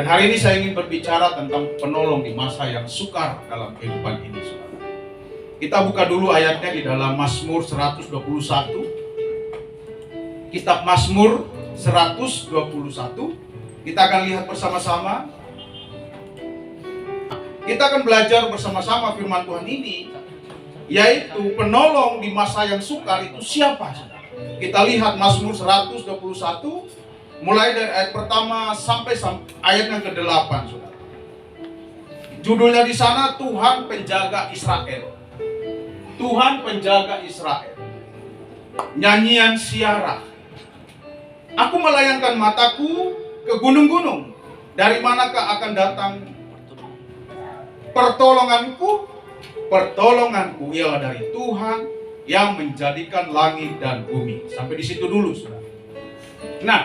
Dan hari ini saya ingin berbicara tentang penolong di masa yang sukar dalam kehidupan ini, saudara. Kita buka dulu ayatnya di dalam Mazmur 121. Kitab Mazmur 121. Kita akan lihat bersama-sama. Kita akan belajar bersama-sama firman Tuhan ini, yaitu penolong di masa yang sukar itu siapa, saudara? Kita lihat Mazmur 121, mulai dari ayat pertama sampai ayat yang ke-8, saudara. Judulnya di sana, Tuhan Penjaga Israel. Tuhan Penjaga Israel. Nyanyian Syarah. Aku melayangkan mataku ke gunung-gunung. Dari manakah akan datang pertolonganku? Pertolonganku ialah dari Tuhan yang menjadikan langit dan bumi. Sampai di situ dulu, saudara. Nah,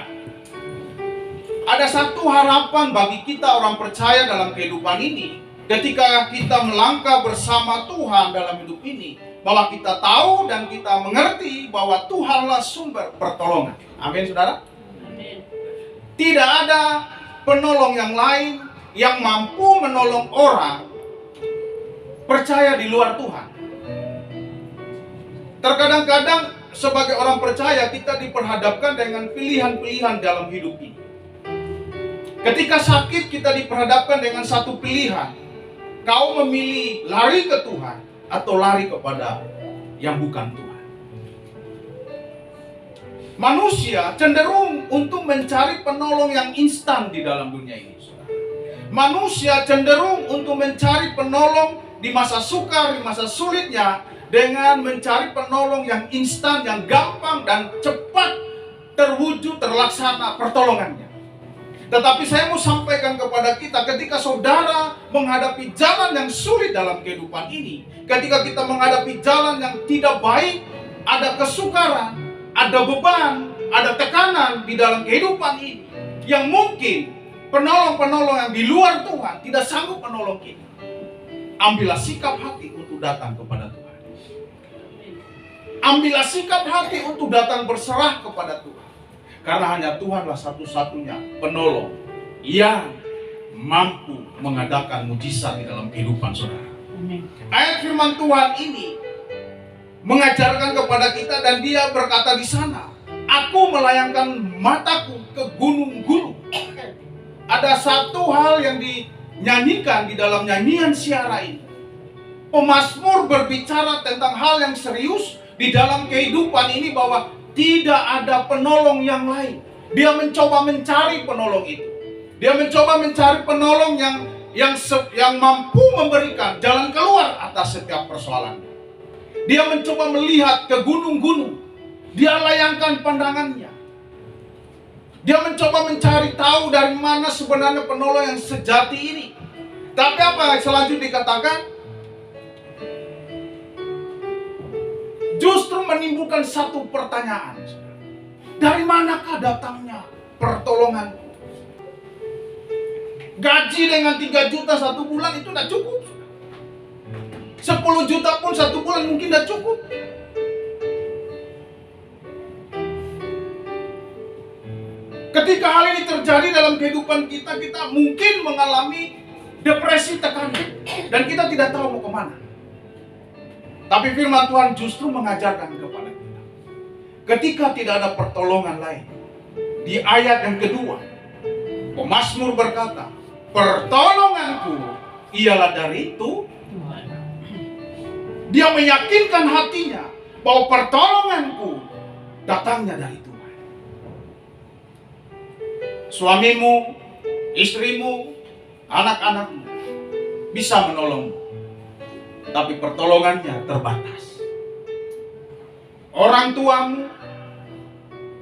ada satu harapan bagi kita orang percaya dalam kehidupan ini. Ketika kita melangkah bersama Tuhan dalam hidup ini, bahwa kita tahu dan kita mengerti bahwa Tuhanlah sumber pertolongan. Amin, saudara? Amin. Tidak ada penolong yang lain yang mampu menolong orang percaya di luar Tuhan. Terkadang-kadang sebagai orang percaya kita diperhadapkan dengan pilihan-pilihan dalam hidup ini. Ketika sakit kita diperhadapkan dengan satu pilihan. Kau memilih lari ke Tuhan atau lari kepada yang bukan Tuhan. Manusia cenderung untuk mencari penolong yang instan di dalam dunia ini. Manusia cenderung untuk mencari penolong di masa sukar, di masa sulitnya, dengan mencari penolong yang instan, yang gampang dan cepat terwujud, terlaksana pertolongannya. Tetapi saya mau sampaikan kepada kita, ketika saudara menghadapi jalan yang sulit dalam kehidupan ini, ketika kita menghadapi jalan yang tidak baik, ada kesukaran, ada beban, ada tekanan di dalam kehidupan ini, yang mungkin penolong-penolong yang di luar Tuhan tidak sanggup menolong kita. Ambillah sikap hati untuk datang kepada Tuhan. Ambillah sikap hati untuk datang berserah kepada Tuhan. Karena hanya Tuhanlah satu-satunya penolong yang mampu mengadakan mujizat di dalam kehidupan saudara. Ayat firman Tuhan ini mengajarkan kepada kita, dan dia berkata di sana, aku melayangkan mataku ke gunung-gunung. Ada satu hal yang dinyanyikan di dalam nyanyian Syarah ini. Pemazmur berbicara tentang hal yang serius di dalam kehidupan ini, bahwa tidak ada penolong yang lain. Dia mencoba mencari penolong itu. Dia mencoba mencari penolong yang mampu memberikan jalan keluar atas setiap persoalan. Dia mencoba melihat ke gunung-gunung. Dia layangkan pandangannya. Dia mencoba mencari tahu dari mana sebenarnya penolong yang sejati ini. Tapi apa yang selanjutnya dikatakan? Justru menimbulkan satu pertanyaan. Dari manakah datangnya pertolongan? Gaji dengan 3 juta satu bulan itu tidak cukup. 10 juta pun satu bulan mungkin tidak cukup. Ketika hal ini terjadi dalam kehidupan kita, kita mungkin mengalami depresi, tekanan, dan kita tidak tahu mau kemana. Tapi firman Tuhan justru mengajarkan kepada kita, ketika tidak ada pertolongan lain. Di ayat yang kedua, pemazmur berkata, pertolonganku ialah dari Tuhan. Dia meyakinkan hatinya bahwa pertolonganku datangnya dari Tuhan. Suamimu, istrimu, anak-anakmu bisa menolongmu, tapi pertolongannya terbatas. Orang tuamu,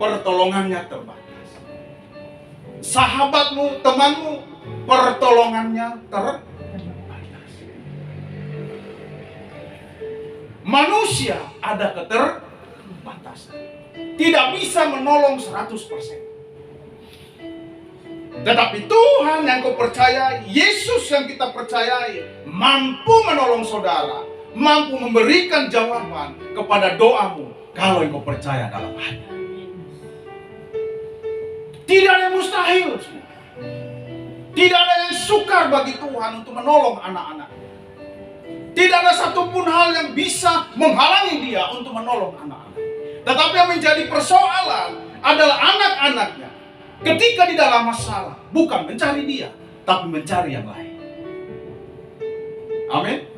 pertolongannya terbatas. Sahabatmu, temanmu, pertolongannya terbatas. Manusia ada keterbatasan. Tidak bisa menolong 100%. Tetapi Tuhan yang kau percayai, Yesus yang kita percayai, mampu menolong saudara, mampu memberikan jawaban kepada doamu kalau engkau percaya dalam hati. Tidak ada yang mustahil. Tidak ada yang sukar bagi Tuhan untuk menolong anak-anak. Tidak ada satupun hal yang bisa menghalangi dia untuk menolong anak-anak. Tetapi yang menjadi persoalan adalah anak-anaknya. Ketika di dalam masalah, bukan mencari dia, tapi mencari yang lain. Amin.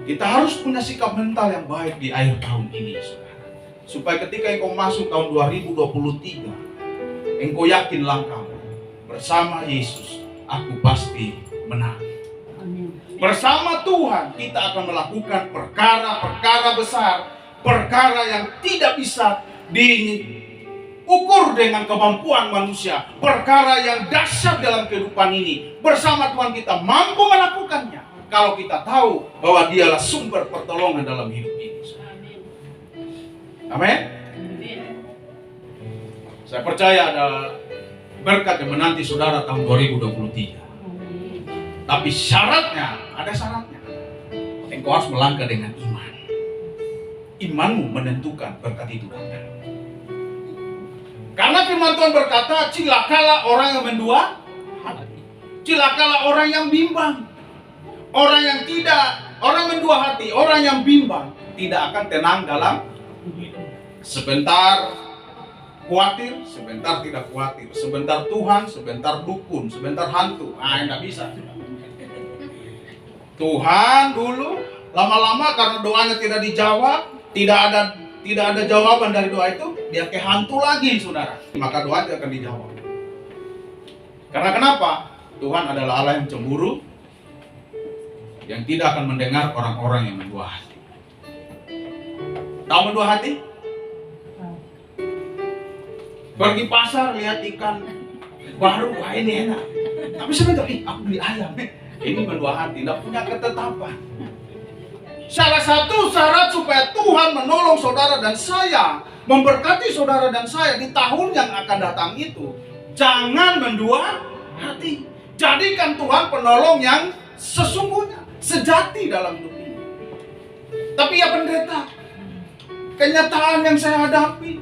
Kita harus punya sikap mental yang baik di akhir tahun ini, saudara. Supaya ketika engkau masuk tahun 2023, engkau yakin langkahmu. Bersama Yesus, aku pasti menang. Bersama Tuhan, kita akan melakukan perkara-perkara besar. Perkara yang tidak bisa diukur dengan kemampuan manusia. Perkara yang dahsyat dalam kehidupan ini. Bersama Tuhan kita mampu melakukannya. Kalau kita tahu bahwa dialah sumber pertolongan dalam hidup ini. Amin. Saya percaya ada berkat yang menanti saudara tahun 2023. Tapi syaratnya, ada syaratnya. Engkau harus melangkah dengan iman. Imanmu menentukan berkat itu datang. Karena firman Tuhan berkata, cilakalah orang yang mendua hati. Cilakalah orang yang bimbang. Orang yang mendua hati, orang yang bimbang tidak akan tenang dalam hidup. Sebentar khawatir, sebentar tidak khawatir. Sebentar Tuhan, sebentar dukun, sebentar hantu. Enggak bisa. Tuhan dulu, lama-lama karena doanya tidak dijawab, tidak ada jawaban dari doa itu, dia ke hantu lagi, saudara. Maka doa tidak akan dijawab. Karena kenapa? Tuhan adalah Allah yang cemburu, yang tidak akan mendengar orang-orang yang mendua hati. Tahu mendua hati? Pergi pasar lihat ikan baru, wah ini enak. Tapi sebentar, aku beli ayam. Ini mendua hati, tidak punya ketetapan. Salah satu syarat supaya Tuhan menolong saudara dan saya, memberkati saudara dan saya di tahun yang akan datang itu, jangan mendua hati. Jadikan Tuhan penolong yang sesungguhnya, sejati dalam hidup ini. Tapi ya pendeta, kenyataan yang saya hadapi,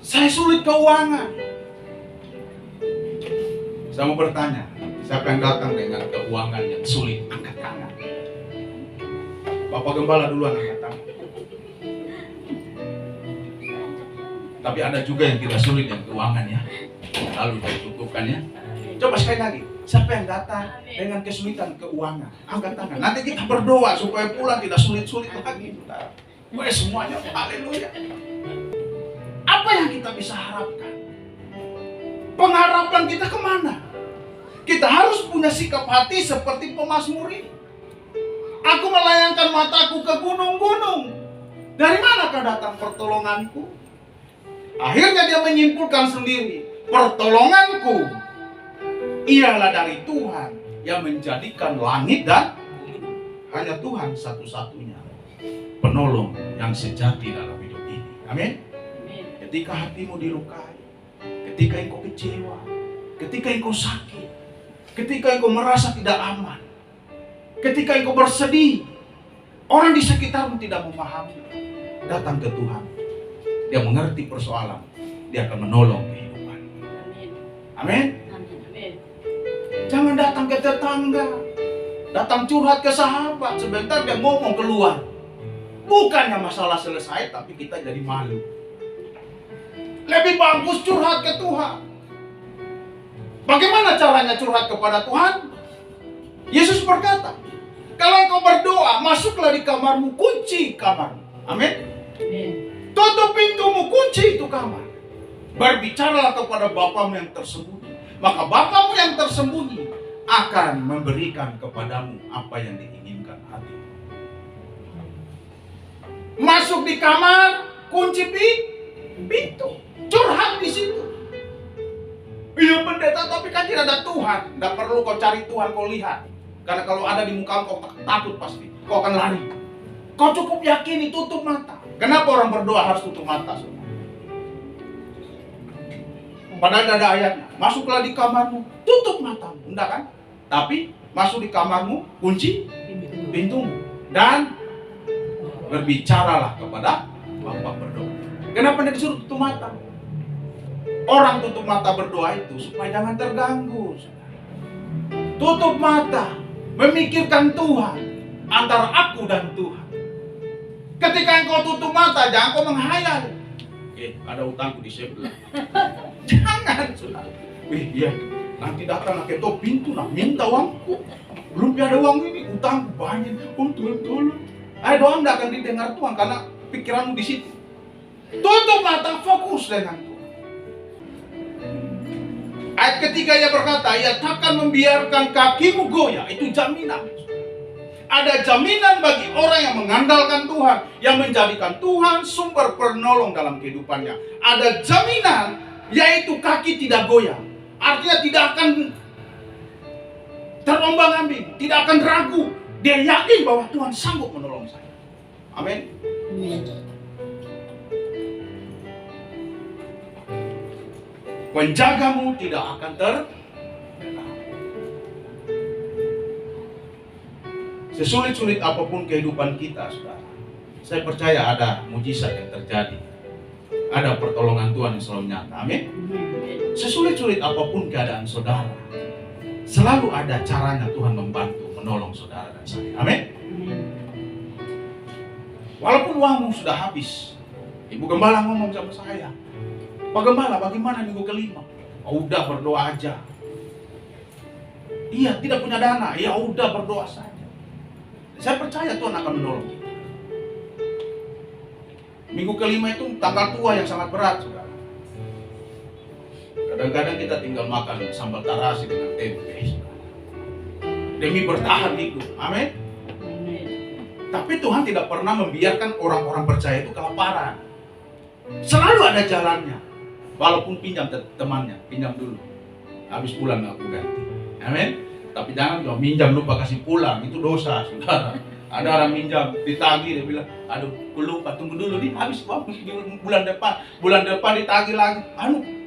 saya sulit keuangan. Saya mau bertanya, siapa yang datang dengan keuangan yang sulit? Angkat tangan. Bapak Gembala duluan angkat tangan. Tapi ada juga yang tidak sulit yang keuangan ya. Lalu dicukupkan ya. Coba sekali lagi, siapa yang datang dengan kesulitan keuangan? Angkat tangan. Nanti kita berdoa supaya pulang tidak sulit-sulit lagi. Boleh semuanya, haleluya. Apa yang kita bisa harapkan? Pengharapan kita kemana? Kita harus punya sikap hati seperti pemazmur ini. Aku melayangkan mataku ke gunung-gunung. Dari manakah datang pertolonganku? Akhirnya dia menyimpulkan sendiri. Pertolonganku ialah dari Tuhan yang menjadikan langit dan bumi. Hanya Tuhan satu-satunya penolong yang sejati dalam hidup ini. Amin. Ketika hatimu dilukai, ketika engkau kecewa, ketika engkau sakit, ketika engkau merasa tidak aman, ketika engkau bersedih, orang di sekitarmu tidak memahami, datang ke Tuhan. Dia mengerti persoalan, dia akan menolong kehidupan. Amin. Jangan datang ke tetangga, datang curhat ke sahabat, sebentar dia ngomong keluar. Bukannya masalah selesai, tapi kita jadi malu. Lebih bagus curhat ke Tuhan. Bagaimana caranya curhat kepada Tuhan? Yesus berkata, kalau engkau berdoa, masuklah di kamarmu, kunci kamarmu. Amin. Tutup pintumu, kunci itu kamar. Berbicaralah kepada Bapamu yang tersembunyi. Maka Bapamu yang tersembunyi akan memberikan kepadamu apa yang diinginkan hati. Masuk di kamar, kunci pintu. Curhat di situ. Iya pendeta, tapi kan tidak ada Tuhan. Tidak perlu kau cari Tuhan, kau lihat. Karena kalau ada di muka kau takut pasti. Kau akan lari. Kau cukup yakini, tutup mata. Kenapa orang berdoa harus tutup mata? Padahal tidak ada ayatnya. Masuklah di kamarmu, tutup matamu. Enggak kan? Tapi masuk di kamarmu, kunci pintumu. Dan berbicaralah kepada Bapa berdoa. Kenapa tidak disuruh tutup mata? orang tutup mata berdoa itu supaya jangan terganggu. Tutup mata, memikirkan Tuhan, antara aku dan Tuhan. Ketika engkau tutup mata, jangan kau menghayal. Ada utangku di sebelah. Jangan, saudara. Iya, nanti datang lagi ketok pintu, minta uangku. Belum ada uang ini, utangku banyak. Oh Tuhan tolong. Doa tidak akan didengar Tuhan karena pikiranmu di situ. Tutup mata, fokus dengan Tuhan. Ayat ketiga ia berkata, ia takkan membiarkan kakimu goyah. Itu jaminan. Ada jaminan bagi orang yang mengandalkan Tuhan, yang menjadikan Tuhan sumber penolong dalam kehidupannya. Ada jaminan, yaitu kaki tidak goyah. Artinya tidak akan terombang-ambing, tidak akan ragu. Dia yakin bahwa Tuhan sanggup menolong saya. Amin. Penjagamu tidak akan terbelah. Sesulit-sulit apapun kehidupan kita, saudara, saya percaya ada mujizat yang terjadi. Ada pertolongan Tuhan yang selalu nyata. Amin. Sesulit-sulit apapun keadaan saudara, selalu ada caranya Tuhan membantu, menolong saudara dan saya. Amin. Walaupun uangmu sudah habis, Ibu Gembala ngomong sama saya, Pak Gembala, bagaimana minggu kelima? Udah berdoa aja. Iya, tidak punya dana. Ya udah berdoa saja. Saya percaya Tuhan akan menolong kita. Minggu kelima itu tanggal tua yang sangat berat, saudara. Kadang-kadang kita tinggal makan sambal tarasi dengan tempe, saudara, demi bertahan hidup. Amin. Tapi Tuhan tidak pernah membiarkan orang-orang percaya itu kelaparan. Selalu ada jalannya. Walaupun pinjam temannya, pinjam dulu. Habis pulang aku ganti. Amin. Tapi jangan kalau minjam lupa kasih pulang, itu dosa, saudara. Ada orang minjam, ditagih, dia bilang, aduh, lupa, tunggu dulu, nih habis uang bulan depan ditagih lagi.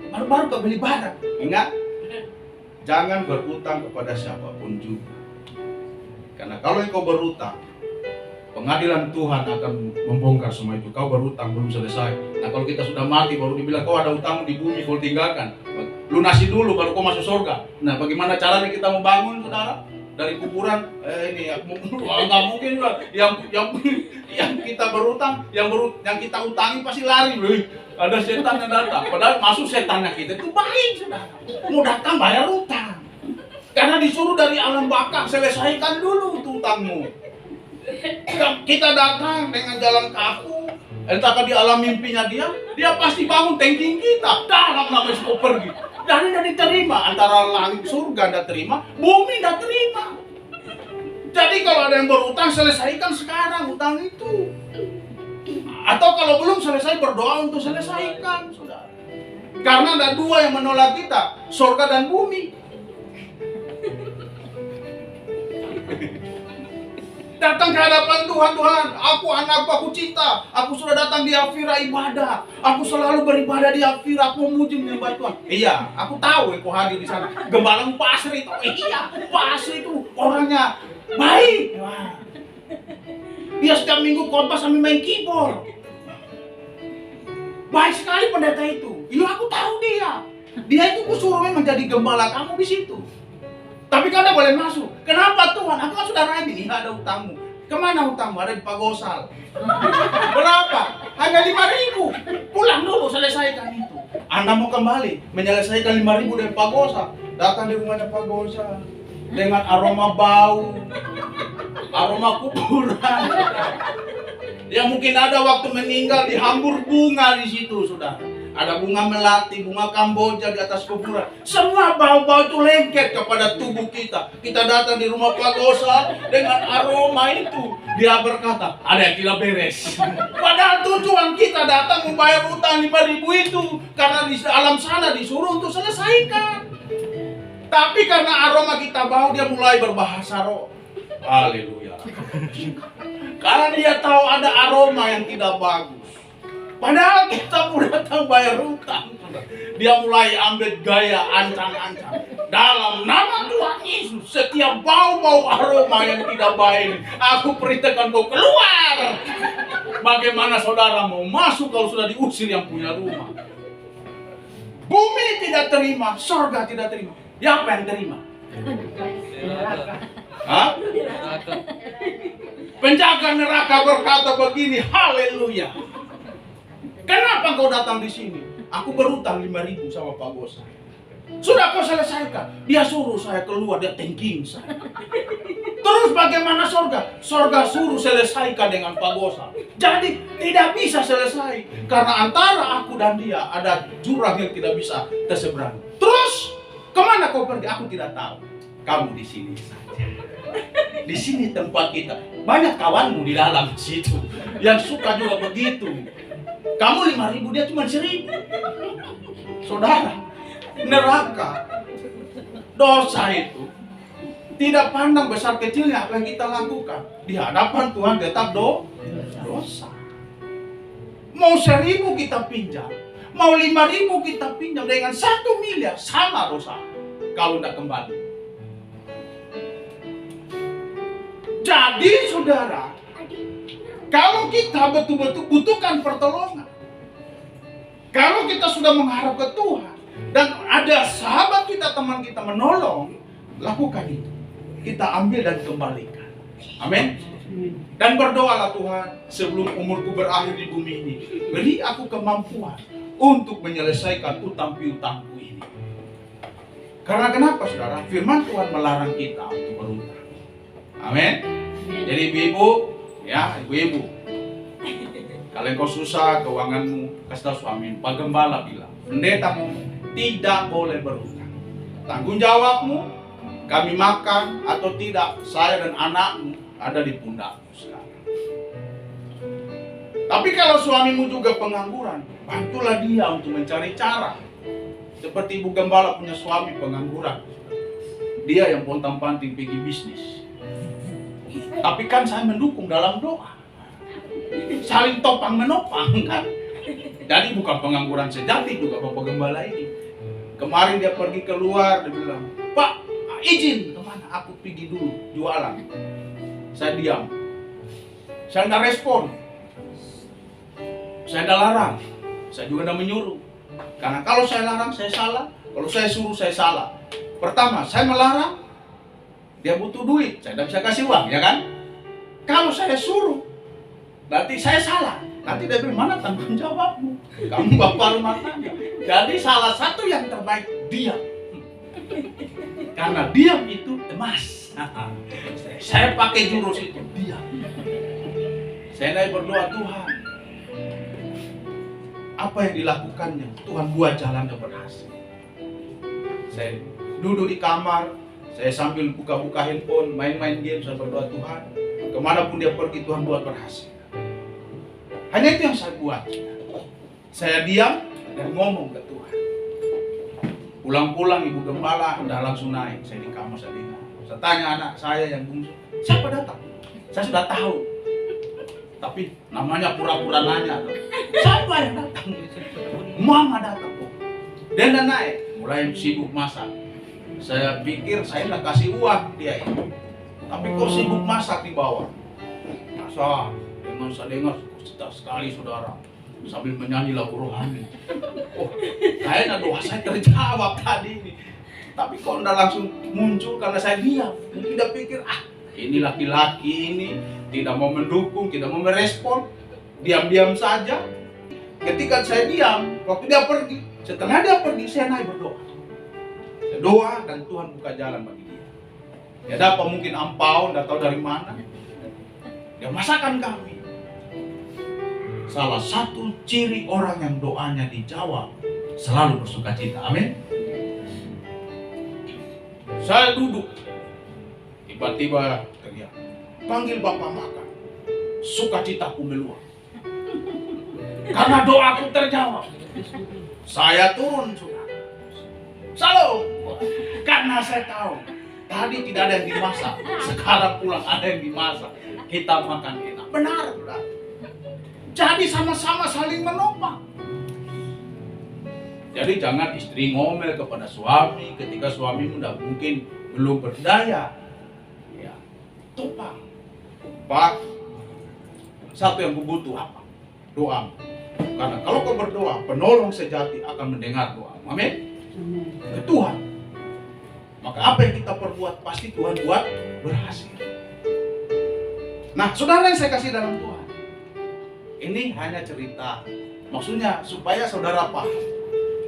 Baru kau beli barang. Ingat, jangan berutang kepada siapapun juga. Karena kalau engkau berutang, pengadilan Tuhan akan membongkar semua itu. Kau berutang belum selesai. Nah kalau kita sudah mati baru dibilang kau ada utang di bumi, kau tinggalkan. Lunasi dulu baru kau masuk surga. Nah bagaimana caranya kita membangun, saudara? Dari kuburan, nggak mungkin juga. Yang kita berutang, yang kita utangi pasti lari. Ada setan yang datang. Padahal masuk setannya kita itu baik, saudara. Mau datang bayar utang. Karena disuruh dari alam baka, selesaikan dulu itu utangmu. Kita datang dengan jalan kaku, entahkah di alam mimpinya dia pasti bangun thanking kita. Dalam nama Yesus pergi. Dan tidak diterima, antara langit surga tidak terima, bumi tidak terima. Jadi kalau ada yang berutang, selesaikan sekarang utang itu. Atau kalau belum selesai, berdoa untuk selesaikan, saudara. Karena ada dua yang menolak kita, surga dan bumi. Datang ke hadapan Tuhan, Tuhan, aku anakku, aku cinta. Aku sudah datang di Hafira ibadah. Aku selalu beribadah di Hafira, aku memuji menyembah Tuhan. Iya, aku tahu kau hadir di sana. Gembala Pasri itu, iya, Pasri itu orangnya baik. Wah. Dia setiap minggu khotbah sambil main keyboard. Baik sekali pendeta itu. Iya, aku tahu dia. Dia itu kusuruh memang jadi gembala kamu di situ. Tapi kau tidak boleh masuk. Kenapa Tuhan? Aku kan sudah rajin. Iya ada utangmu. Kemana utangmu? Ada di Pak Gosal. Berapa? Hanya 5.000. Pulang dulu selesaikan itu. Anda mau kembali menyelesaikan 5.000 dari Pak Gosal. Datang di rumahnya Pak Gosal dengan aroma bau, aroma kuburan. Ya mungkin ada waktu meninggal dihambur bunga di situ, saudara. Ada bunga melati, bunga kamboja di atas kuburan. Semua bau-bau itu lengket kepada tubuh kita. Kita datang di rumah Pak Gosa dengan aroma itu. Dia berkata, ada yang tidak beres. Padahal tujuan kita datang membayar utang 5.000 itu. Karena di alam sana disuruh untuk selesaikan. Tapi karena aroma kita bau, dia mulai berbahasa roh. Haleluya. Karena dia tahu ada aroma yang tidak bagus. Padahal kita mau datang bayar hutang. Dia mulai ambil gaya ancang-ancang. Dalam nama Tuhan Yesus, setiap bau-bau aroma yang tidak baik, aku perintahkan kau keluar. Bagaimana saudara mau masuk kalau sudah diusir yang punya rumah? Bumi tidak terima, surga tidak terima. Ya, apa yang terima? Hah? Penjaga neraka berkata begini, haleluya. Kenapa kau datang di sini? Aku berutang 5.000 sama Pak Bos. Sudah kau selesaikan. Dia suruh saya keluar, dia thanking saya. Terus bagaimana surga? Surga suruh selesaikan dengan Pak Gosa. Jadi tidak bisa selesai. Karena antara aku dan dia ada jurang yang tidak bisa terseberang. Terus kemana kau pergi? Aku tidak tahu. Kamu di sini saja. Di sini tempat kita. Banyak kawanmu di dalam situ yang suka juga begitu. Kamu 5.000, dia cuma 1.000. Saudara, neraka, dosa itu tidak pandang besar kecilnya apa yang kita lakukan. Di hadapan Tuhan tetap dosa. Mau 1.000 kita pinjam, mau 5.000 kita pinjam, dengan 1 miliar sama dosa kalau tidak kembali. Jadi saudara, kalau kita betul-betul butuhkan pertolongan, kalau kita sudah mengharap ke Tuhan dan ada sahabat kita, teman kita menolong, lakukan itu. Kita ambil dan kembalikan. Amin. Dan berdoalah, Tuhan, sebelum umurku berakhir di bumi ini, beri aku kemampuan untuk menyelesaikan utang piutangku ini. Karena kenapa, saudara? Firman Tuhan melarang kita untuk berutang. Amin. Jadi ibu-ibu, ya ibu-ibu, kalau kau susah keuanganmu, kasih tahu suami. Pak Gembala bilang, pendeta ngomong, tidak boleh berutang. Tanggung jawabmu, kami makan atau tidak, saya dan anakmu ada di pundakmu sekarang. Tapi kalau suamimu juga pengangguran, bantulah dia untuk mencari cara. Seperti Ibu Gembala punya suami pengangguran, dia yang pontang-panting pergi bisnis. Tapi kan saya mendukung dalam doa, saling topang menopang kan. Jadi bukan pengangguran sejati juga Bapak Gembala ini. Kemarin dia pergi keluar, dia bilang, Pak, izin kemana? Aku pergi dulu jualan. Saya diam, saya nggak respon, saya nggak larang, saya juga nggak menyuruh. Karena kalau saya larang saya salah, kalau saya suruh saya salah. Pertama, saya melarang, dia butuh duit, saya tidak bisa kasih uang, ya kan? Kalau saya suruh, berarti saya salah. Nanti dia bilang, mana tanggung jawabmu? Kamu bapak rumah tangga. Jadi salah satu yang terbaik, diam. Karena diam itu emas. Saya pakai jurus itu, diam. Saya naik berdoa, Tuhan, apa yang dilakukannya, Tuhan buat jalannya berhasil. Saya duduk di kamar, saya sambil buka-buka handphone, main-main game, saya berdoa, Tuhan, kemanapun dia pergi, Tuhan buat berhasil. Hanya itu yang saya buat. Saya diam dan ngomong ke Tuhan. Pulang-pulang Ibu Gembala udah langsung naik. Saya di kamar, saya dengar. Saya tanya anak saya yang bungsu, siapa datang? Saya sudah tahu. Tapi namanya pura-pura nanya. Siapa yang datang? Mama datang kok. Dia udah naik, mulai sibuk masak. Saya pikir saya nggak kasih uang dia ini. Tapi kok sibuk masak di bawah. Masa dengan saya dengar cerita sekali saudara, sambil menyanyi lagu rohani. Oh, kayaknya doa saya terjawab tadi ini. Tapi kok enggak langsung muncul karena saya diam. Mungkin dia pikir, ini laki-laki ini tidak mau mendukung, tidak mau merespon, diam-diam saja. Ketika saya diam, waktu dia pergi, setelah dia pergi, saya naik berdoa. Saya doa dan Tuhan buka jalan bagi dia. Dia dapat mungkin ampau, enggak tahu dari mana. Dia masakan kami. Salah satu ciri orang yang doanya dijawab, selalu bersuka cita. Amin. Saya duduk, tiba-tiba teriak, panggil Bapak makan. Sukacitaku meluap. Karena doaku terjawab. Saya turun, saudara. Salam. Karena saya tahu, tadi tidak ada yang dimasak. Sekarang pulang ada yang dimasak. Kita makan enak. Benar, saudara. Jadi sama-sama saling menopang. Jadi jangan istri ngomel kepada suami ketika suami muda mungkin belum berdaya. Ya, topang. Pak, satu yang ku butuh apa? Doa. Karena kalau kau berdoa, penolong sejati akan mendengar doa. Amin. Ke Tuhan. Maka apa yang kita perbuat pasti Tuhan buat berhasil. Nah, saudara yang saya kasih dalam Tuhan, ini hanya cerita. Maksudnya supaya saudara paham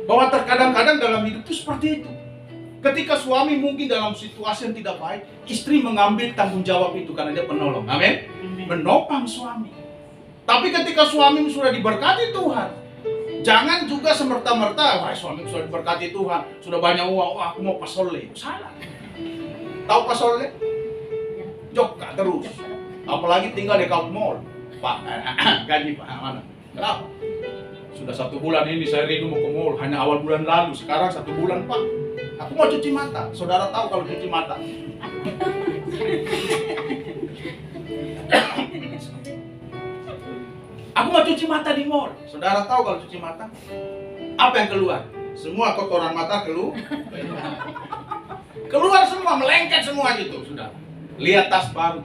bahwa terkadang-kadang dalam hidup itu seperti itu. Ketika suami mungkin dalam situasi yang tidak baik, istri mengambil tanggung jawab itu karena dia penolong. Amin. Menopang suami. Tapi ketika suami sudah diberkati Tuhan, jangan juga semerta-merta, wah suami sudah diberkati Tuhan, sudah banyak uang, wah aku mau pasole. Salah. Tahu pasole? Jokka terus. Apalagi tinggal di Kampung Mall. Pak, gaji Pak, mana? Kenapa? Sudah 1 bulan ini saya rindu mau ke mall, hanya awal bulan lalu, sekarang 1 bulan Pak. Aku mau cuci mata, saudara tahu kalau cuci mata. Aku mau cuci mata di mall, saudara tahu kalau cuci mata. Apa yang keluar? Semua kotoran mata keluar. Keluar semua, melengket semua gitu, sudah. Lihat tas baru.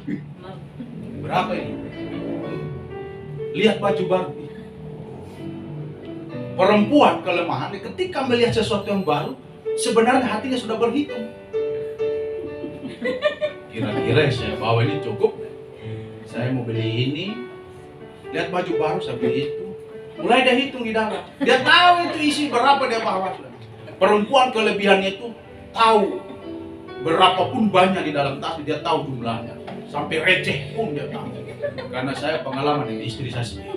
Berapa ini? Lihat baju baru. Perempuan kelemahan ketika melihat sesuatu yang baru, sebenarnya hatinya sudah berhitung. Kira-kira saya bawa ini cukup. Saya mau beli ini. Lihat baju baru, saya beli itu. Mulai dia hitung di dalam. Dia tahu itu isi berapa dia bawa. Perempuan kelebihannya itu tahu berapapun banyak di dalam tas, dia tahu jumlahnya. Sampai receh pun dia tahu. Karena saya pengalaman dengan istri saya sendiri.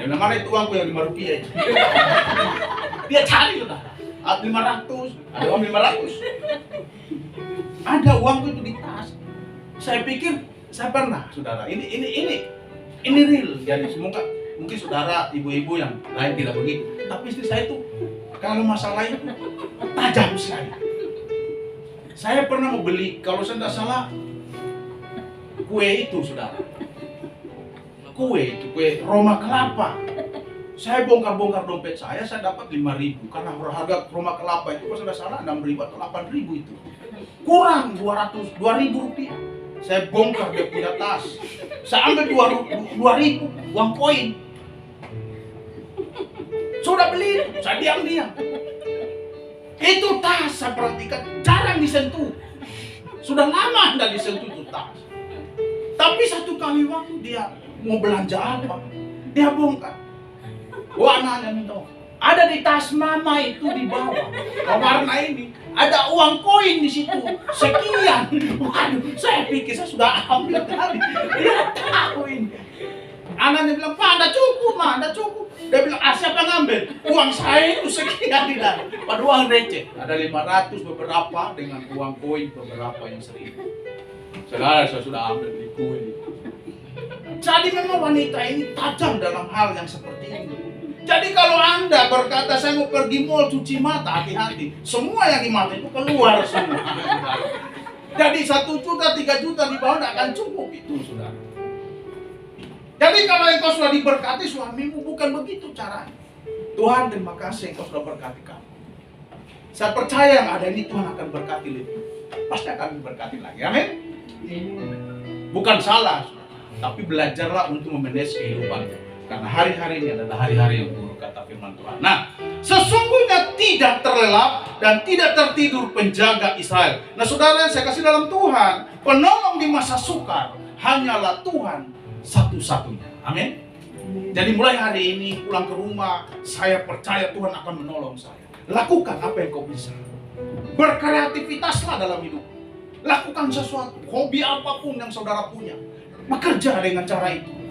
Dia bilang, mana itu uangku yang 5 rupiah itu? Dia cari sudah. 500, ada uang 500. Ada uangku itu di tas. Saya pikir, saya pernah, saudara. Ini real. Jadi semoga mungkin saudara, ibu-ibu yang lain tidak begitu. Tapi istri saya itu kalau masalah itu tajam sekali. Saya pernah mau beli, kalau saya tidak salah, kue itu, saudara. Kue Roma kelapa. Saya bongkar-bongkar dompet saya dapat 5.000 karena harga Roma kelapa itu kalau tidak salah 6.000 atau 8.000 itu. Kurang 2.000 rupiah. Saya bongkar dia punya tas. Saya ambil 2.000 uang koin. Sudah beli, saya diam-diam. Itu tas saya perhatikan jarang disentuh. Sudah lama tidak disentuh itu tas. Tapi satu kali waktu dia mau belanja apa, dia bongkar. Wah, anaknya minta, ada di tas mama itu di bawah, warna ini, ada uang koin di situ, sekian. Waduh, saya pikir saya sudah ambil tadi. Dia tahu ini. Anaknya bilang, Pak, tidak cukup, Ma, tidak cukup. Dia bilang, siapa ngambil? Uang saya itu sekian di dalam. Pada uang receh, ada 500 beberapa dengan uang koin beberapa yang 1.000. Saya sudah ambil di koin. Jadi memang wanita ini tajam dalam hal yang seperti ini. Jadi kalau Anda berkata saya mau pergi mall cuci mata, hati-hati. Semua yang di mata itu keluar semua. Jadi 1 juta, 3 juta di bawah tidak akan cukup itu, saudara. Jadi kalau engkau sudah diberkati suamimu bukan begitu caranya. Tuhan terima kasih engkau sudah berkati kamu. Saya percaya yang ada ini Tuhan akan berkati lebih. Pasti akan diberkati lagi. Amin. Bukan salah, tapi belajarlah untuk memanage kehidupan. Karena hari-hari ini adalah hari-hari yang buruk kata firman Tuhan. Nah, sesungguhnya tidak terlelap dan tidak tertidur penjaga Israel. Nah, saudara saya kasih dalam Tuhan, penolong di masa sukar hanyalah Tuhan satu-satunya. Amin. Jadi mulai hari ini pulang ke rumah, saya percaya Tuhan akan menolong saya. Lakukan apa yang kau bisa. Berkreativitaslah dalam hidup. Lakukan sesuatu, hobi apapun yang saudara punya. Bekerja dengan cara itu.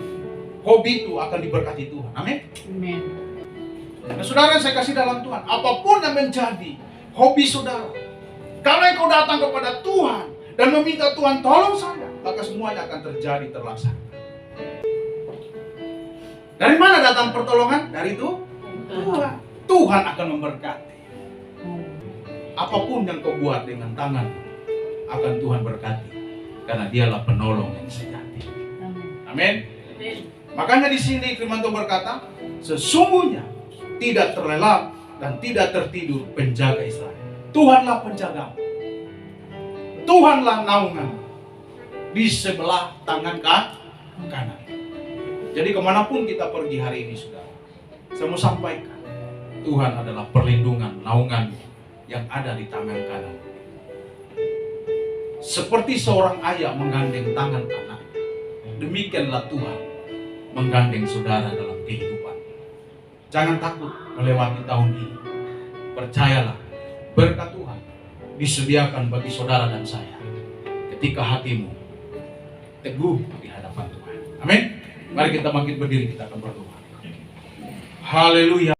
Hobi itu akan diberkati Tuhan. Amin. Amin. Nah, saudara saya kasih dalam Tuhan, apapun yang menjadi hobi saudara, kalau engkau datang kepada Tuhan dan meminta Tuhan tolong saya, maka semuanya akan terjadi terlaksana. Dari mana datang pertolongan? Dari itu Tuhan. Tuhan akan memberkati. Apapun yang kau buat dengan tangan akan Tuhan berkati, karena Dialah penolong yang sejati. Amin. Makanya di sini firman Tuhan berkata, sesungguhnya tidak terlelap dan tidak tertidur penjaga Israel. Tuhanlah penjaga. Tuhanlah naungan di sebelah tangan kanan. Jadi kemanapun kita pergi hari ini, saudara, Saya mau sampaikan, Tuhan adalah perlindungan, naungan yang ada di tangan kanan. Seperti seorang ayah menggandeng tangan anaknya, demikianlah Tuhan menggandeng saudara dalam kehidupan. Jangan takut melewati tahun ini. Percayalah, berkat Tuhan disediakan bagi saudara dan saya ketika hatimu teguh di hadapan Tuhan. Amin. Mari kita bangkit berdiri, kita akan berdoa. Haleluya.